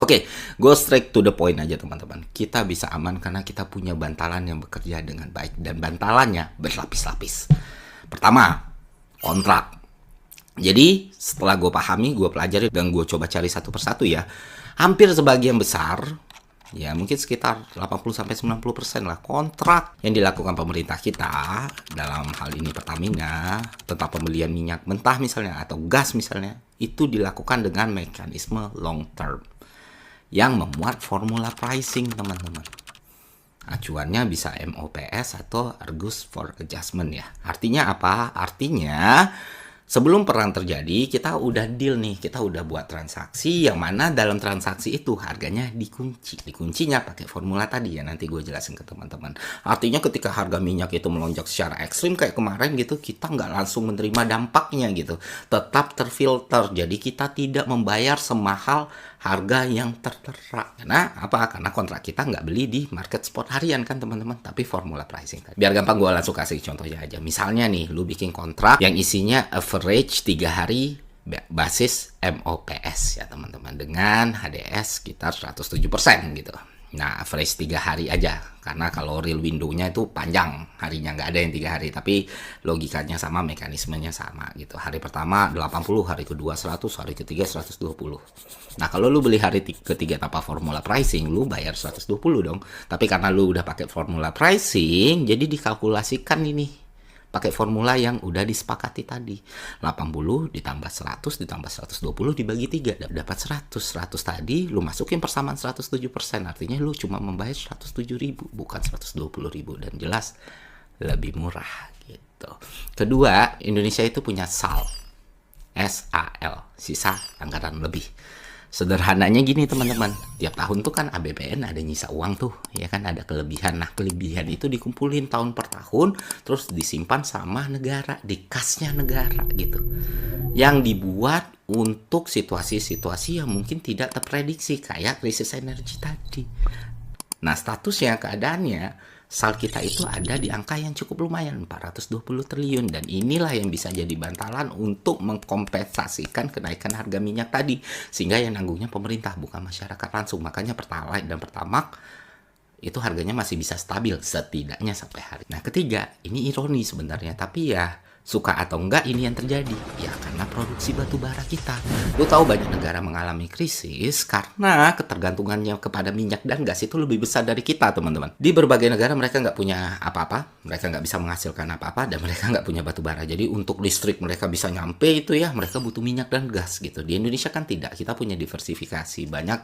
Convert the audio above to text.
Oke, go straight to the point aja teman-teman. Kita bisa aman karena kita punya bantalan yang bekerja dengan baik. Dan bantalannya berlapis-lapis. Pertama, kontrak. Jadi setelah gue pahami, gue pelajari, dan gue coba cari satu persatu ya. Hampir sebagian besar, ya mungkin sekitar 80-90% lah, kontrak yang dilakukan pemerintah kita, dalam hal ini Pertamina, tentang pembelian minyak mentah misalnya, atau gas misalnya, itu dilakukan dengan mekanisme long term yang memuat formula pricing, teman-teman. Acuannya bisa MOPS atau Argus for Adjustment ya. Artinya apa? Artinya sebelum perang terjadi, kita udah deal nih, kita udah buat transaksi yang mana dalam transaksi itu harganya dikunci. Dikuncinya pakai formula tadi ya, nanti gue jelasin ke teman-teman. Artinya ketika harga minyak itu melonjak secara ekstrim kayak kemarin gitu, kita nggak langsung menerima dampaknya gitu. Tetap terfilter, jadi kita tidak membayar semahal harga yang tertera. Karena apa? Karena kontrak kita nggak beli di market spot harian kan teman-teman, tapi formula pricing tadi. Biar gampang gue langsung kasih contohnya aja. Misalnya nih, lu bikin kontrak yang isinya average 3 hari basis MOPS ya teman-teman, dengan HDS sekitar 107% gitu. Nah, average 3 hari aja, karena kalau real window-nya itu panjang, harinya nggak ada yang 3 hari, tapi logikanya sama, mekanismenya sama gitu. Hari pertama 80, hari kedua 100, hari ketiga 120. Nah, kalau lu beli hari ketiga tanpa formula pricing, lu bayar 120 dong. Tapi karena lu udah pakai formula pricing, jadi dikalkulasikan ini pakai formula yang udah disepakati tadi. 80 ditambah 100 ditambah 120 dibagi 3 dapat 100. 100 tadi lu masukin persamaan 107%, artinya lu cuma membayar 107.000 bukan 120.000, dan jelas lebih murah gitu. Kedua, Indonesia itu punya SAL. SAL, sisa anggaran lebih. Sederhananya gini teman-teman, tiap tahun tuh kan APBN ada nyisa uang tuh, ya kan, ada kelebihan. Nah, kelebihan itu dikumpulin tahun per tahun, terus disimpan sama negara, di kasnya negara gitu. Yang dibuat untuk situasi-situasi yang mungkin tidak terprediksi, kayak krisis energi tadi. Nah, statusnya, keadaannya, SAL kita itu ada di angka yang cukup lumayan, 420 triliun. Dan inilah yang bisa jadi bantalan untuk mengkompensasikan kenaikan harga minyak tadi. Sehingga yang nanggungnya pemerintah, bukan masyarakat langsung. Makanya Pertalite dan Pertamax itu harganya masih bisa stabil, setidaknya sampai hari. Nah, ketiga, ini ironi sebenarnya, tapi ya suka atau enggak ini yang terjadi. Ya karena produksi batu bara kita. Lu tahu banyak negara mengalami krisis karena ketergantungannya kepada minyak dan gas itu lebih besar dari kita, teman-teman. Di berbagai negara mereka nggak punya apa-apa, mereka nggak bisa menghasilkan apa-apa, dan mereka nggak punya batu bara. Jadi untuk listrik mereka bisa nyampe itu ya, mereka butuh minyak dan gas gitu. Di Indonesia kan tidak, kita punya diversifikasi, banyak